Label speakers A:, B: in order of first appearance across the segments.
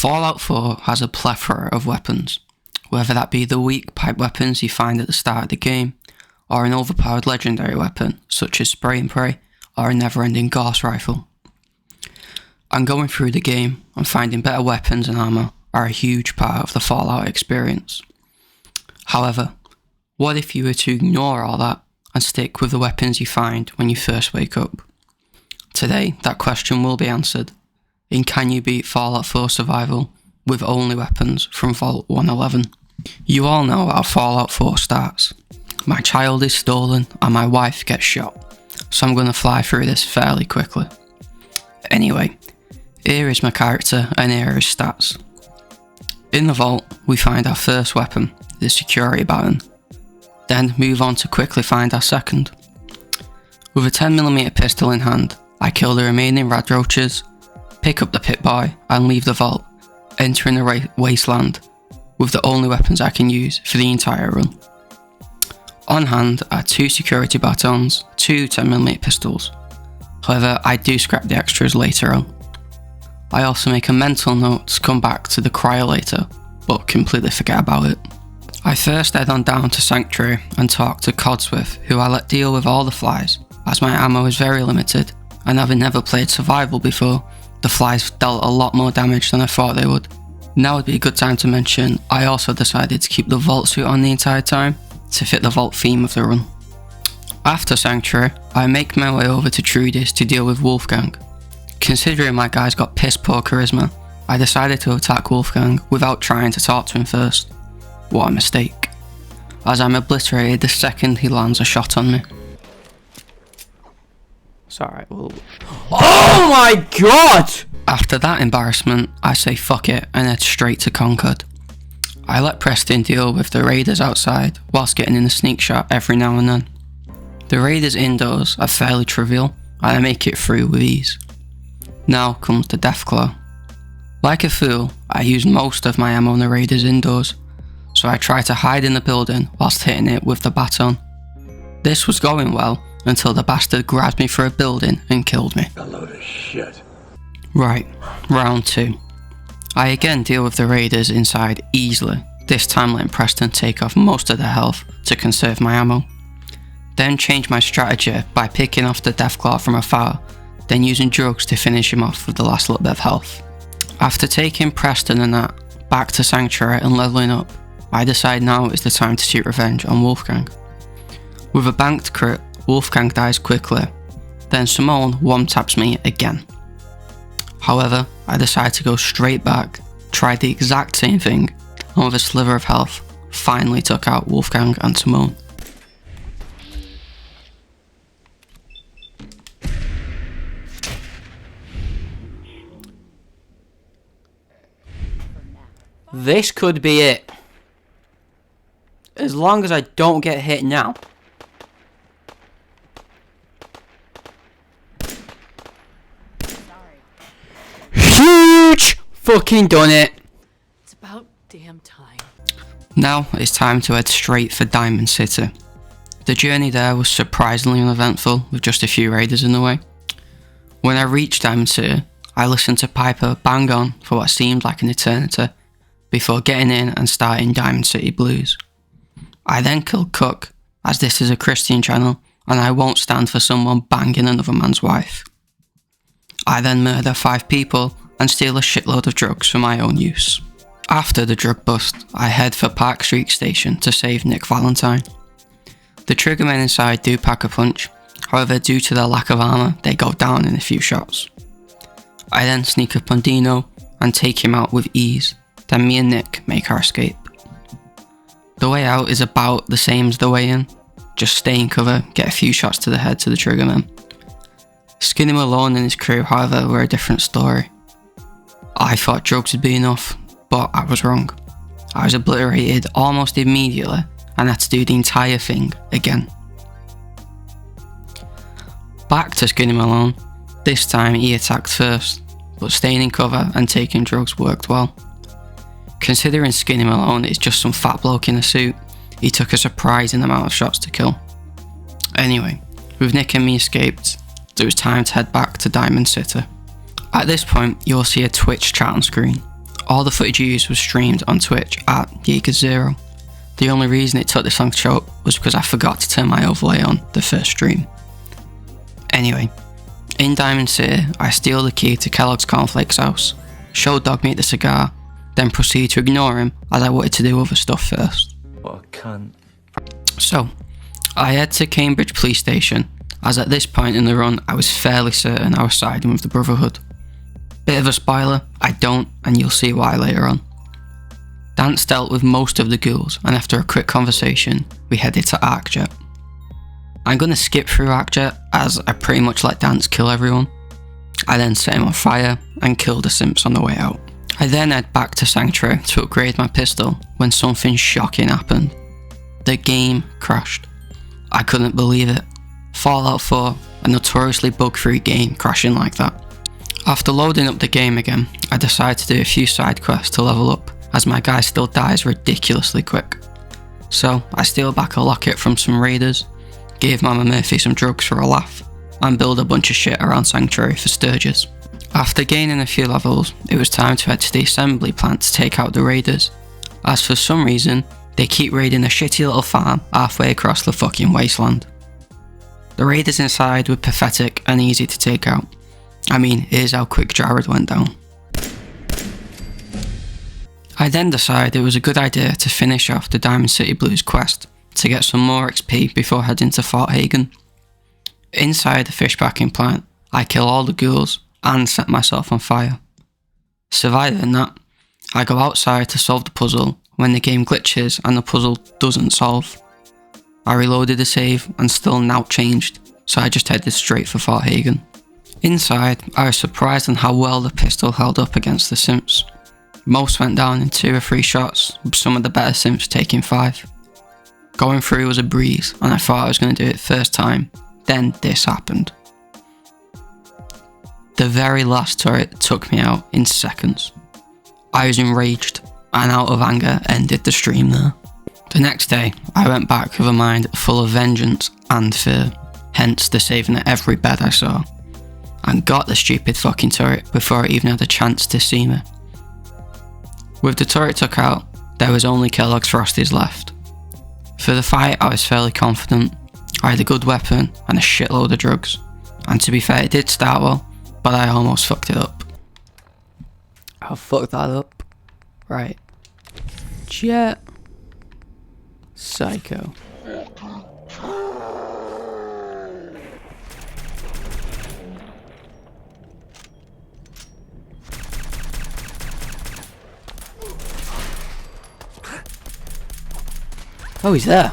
A: Fallout 4 has a plethora of weapons, whether that be the weak pipe weapons you find at the start of the game, or an overpowered legendary weapon such as Spray and Pray or a never-ending Gauss rifle. And going through the game and finding better weapons and armour are a huge part of the Fallout experience. However, what if you were to ignore all that and stick with the weapons you find when you first wake up? Today, that question will be answered in Can You Beat Fallout 4 Survival with only weapons from Vault 111. You all know how Fallout 4 starts. My child is stolen and my wife gets shot, so I'm going to fly through this fairly quickly. Anyway, here is my character and here are his stats. In the vault, we find our first weapon, the security baton, then move on to quickly find our second. With a 10mm pistol in hand, I kill the remaining rad roaches, pick up the Pip-Boy and leave the vault, entering the wasteland with the only weapons I can use for the entire run. On hand are 2 security batons, 2 10mm pistols. However, I do scrap the extras later on. I also make a mental note to come back to the cryo later, but completely forget about it. I first head on down to Sanctuary and talk to Codsworth, who I let deal with all the flies, as my ammo is very limited, and having never played survival before, the flies dealt a lot more damage than I thought they would. Now would be a good time to mention, I also decided to keep the vault suit on the entire time, to fit the vault theme of the run. After Sanctuary, I make my way over to Trudis to deal with Wolfgang. Considering my guy's got piss poor charisma, I decided to attack Wolfgang without trying to talk to him first. What a mistake, as I'm obliterated the second he lands a shot on me. It's alright, Oh my god! After that embarrassment, I say fuck it and head straight to Concord. I let Preston deal with the raiders outside whilst getting in a sneak shot every now and then. The raiders indoors are fairly trivial and I make it through with ease. Now comes the Deathclaw. Like a fool, I use most of my ammo on the raiders indoors, so I try to hide in the building whilst hitting it with the baton. This was going well until the bastard grabbed me for a building and killed me.
B: A load of shit.
A: Right, round 2. I again deal with the raiders inside easily, this time letting Preston take off most of their health to conserve my ammo. Then change my strategy by picking off the Deathclaw from afar, then using drugs to finish him off with the last little bit of health. After taking Preston and that back to Sanctuary and leveling up, I decide now is the time to seek revenge on Wolfgang. With a banked crit, Wolfgang dies quickly, then Simone one-taps me again. However, I decide to go straight back, try the exact same thing, and with a sliver of health, finally took out Wolfgang and Simone. This could be it. As long as I don't get hit now. Huge! Fucking done it.
C: It's about damn time.
A: Now it's time to head straight for Diamond City. The journey there was surprisingly uneventful with just a few raiders in the way. When I reached Diamond City, I listened to Piper bang on for what seemed like an eternity before getting in and starting Diamond City Blues. I then killed Cook, as this is a Christian channel and I won't stand for someone banging another man's wife. I then murder 5 people and steal a shitload of drugs for my own use. After the drug bust, I head for Park Street Station to save Nick Valentine. The triggermen inside do pack a punch, however due to their lack of armour, they go down in a few shots. I then sneak up on Dino and take him out with ease, then me and Nick make our escape. The way out is about the same as the way in, just stay in cover, get a few shots to the head to the triggermen. Skinny Malone and his crew, however, were a different story. I thought drugs would be enough, but I was wrong. I was obliterated almost immediately and had to do the entire thing again. Back to Skinny Malone. This time he attacked first, but staying in cover and taking drugs worked well. Considering Skinny Malone is just some fat bloke in a suit, he took a surprising amount of shots to kill. Anyway, with Nick and me escaped, it was time to head back to Diamond City. At this point, you'll see a Twitch chat on screen. All the footage used was streamed on Twitch at Jaeger0. The only reason it took this long to show up was because I forgot to turn my overlay on the first stream. Anyway, in Diamond City, I steal the key to Kellogg's Cornflakes house, show Dogmeat the cigar, then proceed to ignore him as I wanted to do other stuff first.
B: What a cunt.
A: So, I head to Cambridge Police Station, as at this point in the run I was fairly certain I was siding with the Brotherhood. Bit of a spoiler, I don't, and you'll see why later on. Dance dealt with most of the ghouls, and after a quick conversation, we headed to Arcjet. I'm going to skip through Arcjet as I pretty much let Dance kill everyone. I then set him on fire and killed the simps on the way out. I then head back to Sanctuary to upgrade my pistol when something shocking happened. The game crashed. I couldn't believe it. Fallout 4, a notoriously bug-free game, crashing like that. After loading up the game again, I decide to do a few side quests to level up, as my guy still dies ridiculously quick. So I steal back a locket from some raiders, give Mama Murphy some drugs for a laugh, and build a bunch of shit around Sanctuary for Sturgis. After gaining a few levels, it was time to head to the assembly plant to take out the raiders, as for some reason, they keep raiding a shitty little farm halfway across the fucking wasteland. The raiders inside were pathetic and easy to take out. I mean, here's how quick Jared went down. I then decided it was a good idea to finish off the Diamond City Blues quest to get some more XP before heading to Fort Hagen. Inside the fish packing plant, I kill all the ghouls and set myself on fire. Surviving that, I go outside to solve the puzzle when the game glitches and the puzzle doesn't solve. I reloaded the save and still now changed, so I just headed straight for Fort Hagen. Inside, I was surprised on how well the pistol held up against the simps. Most went down in 2 or 3 shots, with some of the better simps taking 5. Going through was a breeze, and I thought I was going to do it first time, then this happened. The very last turret took me out in seconds. I was enraged, and out of anger ended the stream there. The next day, I went back with a mind full of vengeance and fear, hence the saving at every bed I saw, and got the stupid fucking turret before it even had a chance to see me. With the turret took out, there was only Kellogg's Frosties left. For the fight I was fairly confident. I had a good weapon and a shitload of drugs, and to be fair it did start well, but I almost fucked it up. I fucked that up. Right. Jet. Psycho. Oh, he's there.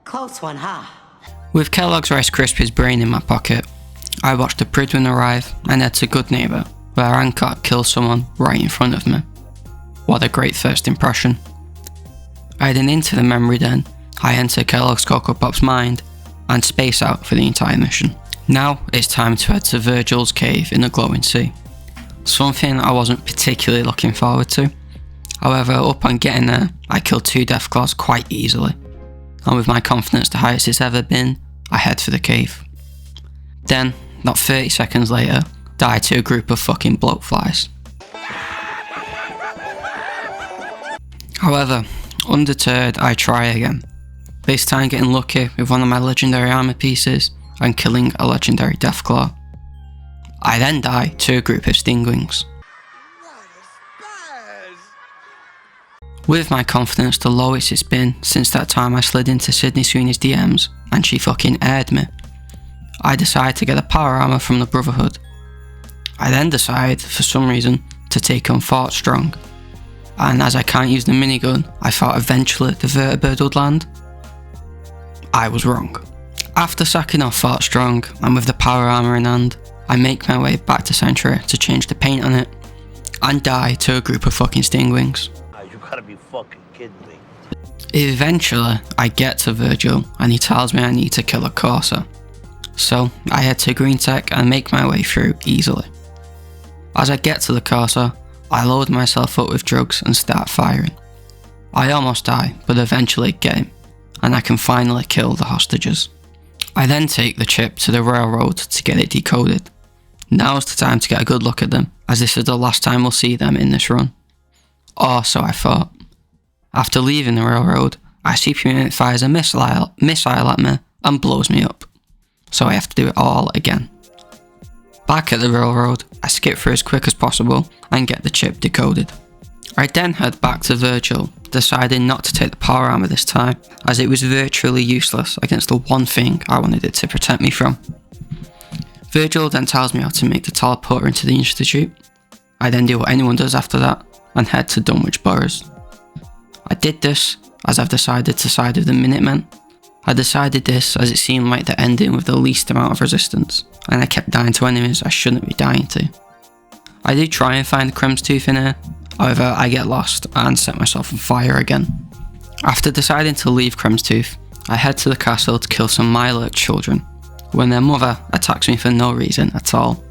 D: Close one, huh?
A: With Kellogg's Rice Krispies brain in my pocket, I watched the Pridwin arrive and head to Good Neighbour, where Hancock kills someone right in front of me. What a great first impression. Heading into the memory den, I enter Kellogg's Cocoa Pop's mind and space out for the entire mission. Now it's time to head to Virgil's cave in the Glowing Sea. Something I wasn't particularly looking forward to. However, upon getting there, I killed 2 Deathclaws quite easily, and with my confidence the highest it's ever been, I head for the cave. Then, not 30 seconds later, die to a group of fucking bloatflies. However, undeterred, I try again, this time getting lucky with one of my legendary armor pieces and killing a legendary Deathclaw. I then die to a group of Stingwings. With my confidence the lowest it's been since that time I slid into Sydney Sweeney's DMs and she fucking aired me, I decide to get a power armor from the Brotherhood. I then decide, for some reason, to take on Fort Strong, and as I can't use the minigun, I thought eventually the vertibird would land. I was wrong. After sacking off Fort Strong, and with the power armor in hand, I make my way back to Sanctuary to change the paint on it, and die to a group of fucking Stingwings.
E: You gotta be fucking kidding me.
A: Eventually, I get to Virgil, and he tells me I need to kill a Corsair. So, I head to Green Tech and make my way through easily. As I get to the Corsair, I load myself up with drugs and start firing. I almost die, but eventually get him, and I can finally kill the hostages. I then take the chip to the railroad to get it decoded, Now's the time to get a good look at them, as this is the last time we'll see them in this run. Or so I thought. After leaving the railroad, I see Unit fires a missile at me and blows me up. So I have to do it all again. Back at the railroad, I skip through as quick as possible and get the chip decoded. I then head back to Virgil, deciding not to take the power armor this time, as it was virtually useless against the one thing I wanted it to protect me from. Virgil then tells me how to make the teleporter into the Institute. I then do what anyone does after that, and head to Dunwich Burrows. I did this as I've decided to side with the Minutemen. I decided this as it seemed like the ending with the least amount of resistance, and I kept dying to enemies I shouldn't be dying to. I do try and find the Kremstooth in here, however I get lost and set myself on fire again. After deciding to leave Kremstooth, I head to the castle to kill some Mirelurk children, when their mother attacks me for no reason at all.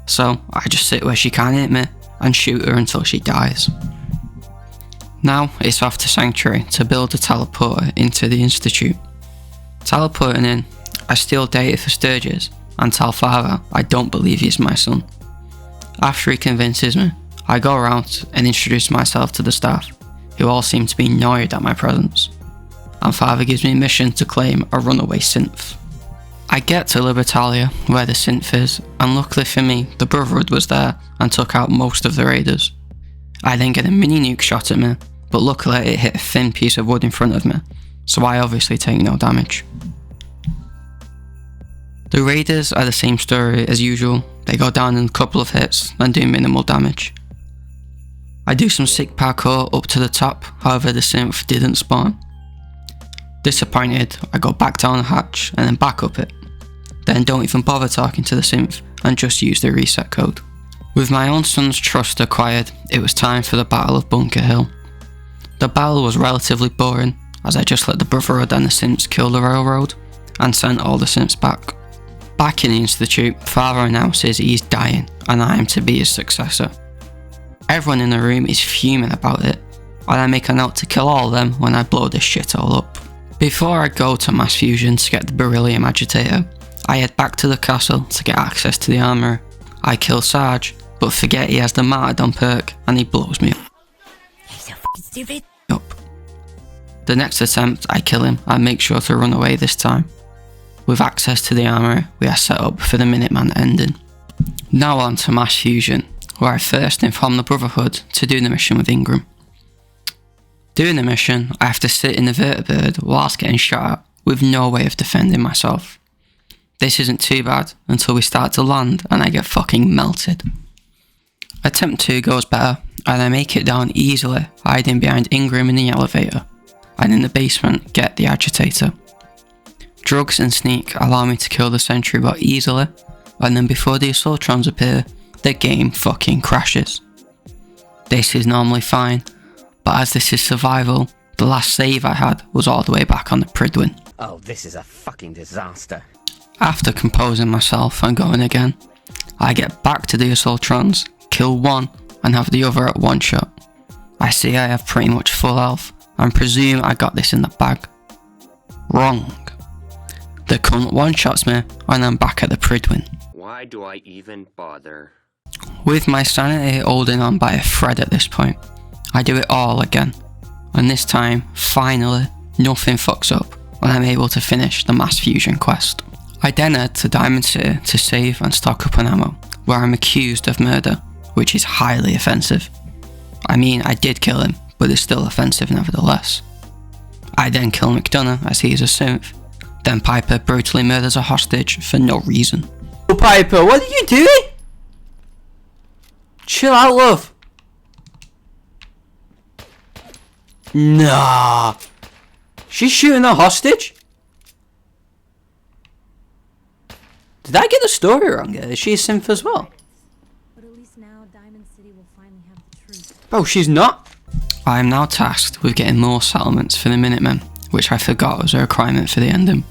A: So I just sit where she can't hit me and shoot her until she dies. Now it's off to Sanctuary to build a teleporter into the Institute. Teleporting in, I steal data for Sturgis and tell Father I don't believe he's my son. After he convinces me, I go around and introduce myself to the staff, who all seem to be annoyed at my presence, and Father gives me a mission to claim a runaway synth. I get to Libertalia, where the synth is, and luckily for me, the Brotherhood was there and took out most of the raiders. I then get a mini nuke shot at me, but luckily it hit a thin piece of wood in front of me, so I obviously take no damage. The raiders are the same story as usual. They go down in a couple of hits and do minimal damage. I do some sick parkour up to the top, however the synth didn't spawn. Disappointed, I go back down the hatch and then back up it. Then don't even bother talking to the synth and just use the reset code. With my own son's trust acquired, it was time for the Battle of Bunker Hill. The battle was relatively boring, as I just let the Brotherhood and the synths kill the railroad, and sent all the synths back. Back in the Institute, Father announces he's dying, and I am to be his successor. Everyone in the room is fuming about it, and I make a note to kill all of them when I blow this shit all up. Before I go to Mass Fusion to get the beryllium agitator, I head back to the castle to get access to the armour. I kill Sarge, but forget he has the Martyrdom perk and he blows me up.
D: He's so fucking stupid.
A: The next attempt, I kill him and make sure to run away this time. With access to the armour, we are set up for the Minuteman ending. Now on to Mass Fusion, where I first inform the Brotherhood to do the mission with Ingram. Doing the mission, I have to sit in the vertibird whilst getting shot at, with no way of defending myself. This isn't too bad until we start to land and I get fucking melted. Attempt 2 goes better, and I make it down easily, hiding behind Ingram in the elevator, and in the basement get the agitator. Drugs and sneak allow me to kill the sentry bot easily, and then before the Assaultrons appear, the game fucking crashes. This is normally fine, but as this is survival, the last save I had was all the way back on the Prydwen.
B: Oh, this is a fucking disaster.
A: After composing myself and going again, I get back to the Assaultrons, kill one, and have the other at one shot. I see I have pretty much full health, and presume I got this in the bag. Wrong. The cunt one-shots me, and I'm back at the Prydwen.
F: Why do I even bother?
A: With my sanity holding on by a thread at this point, I do it all again, and this time, finally, nothing fucks up, and I'm able to finish the Mass Fusion quest. I then head to Diamond City to save and stock up on ammo, where I'm accused of murder, which is highly offensive. I mean, I did kill him, but it's still offensive nevertheless. I then kill McDonough as he is a synth, then Piper brutally murders a hostage for no reason.
G: Oh, Piper, what are you doing? Chill out, love. Nah. She's shooting a hostage? Did I get the story wrong? Is she a synth as well?
H: But at least now Diamond City will finally have the truth.
G: Oh, she's not?
A: I am now tasked with getting more settlements for the Minutemen, which I forgot was a requirement for the ending.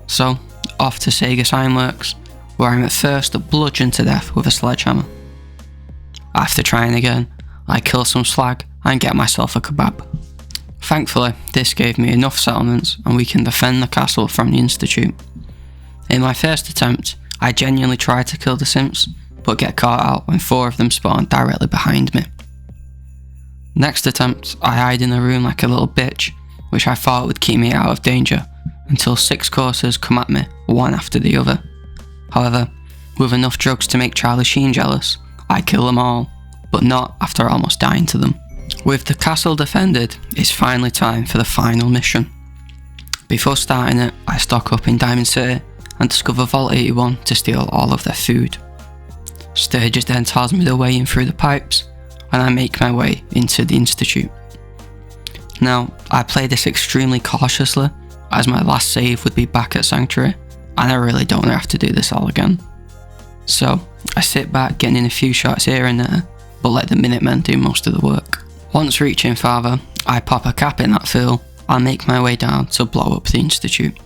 A: So, off to Segas Ironworks, where I'm at first bludgeoned to death with a sledgehammer. After trying again, I kill some slag and get myself a kebab. Thankfully, this gave me enough settlements and we can defend the castle from the Institute. In my first attempt, I genuinely try to kill the synths, but get caught out when 4 of them spawn directly behind me. Next attempt, I hide in a room like a little bitch, which I thought would keep me out of danger, until 6 coursers come at me, one after the other. However, with enough drugs to make Charlie Sheen jealous, I kill them all, but not after almost dying to them. With the castle defended, it's finally time for the final mission. Before starting it, I stock up in Diamond City and discover Vault 81 to steal all of their food. Sturgis then tells me the way in through the pipes, and I make my way into the Institute. Now, I play this extremely cautiously, as my last save would be back at Sanctuary, and I really don't have to do this all again. So, I sit back getting in a few shots here and there, but let the Minutemen do most of the work. Once reaching Father, I pop a cap in that fill and make my way down to blow up the Institute.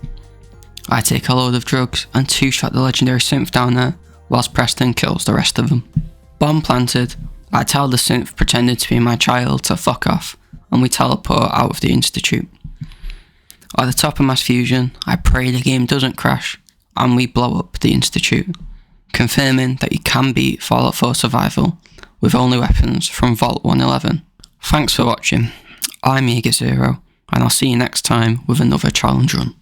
A: I take a load of drugs and 2-shot the legendary synth down there, whilst Preston kills the rest of them. Bomb planted, I tell the synth pretending to be my child to fuck off, and we teleport out of the Institute. At the top of mass fusion, I pray the game doesn't crash, and we blow up the Institute, confirming that you can beat Fallout 4 Survival with only weapons from Vault 111. Thanks for watching, I'm Eager Zero, and I'll see you next time with another challenge run.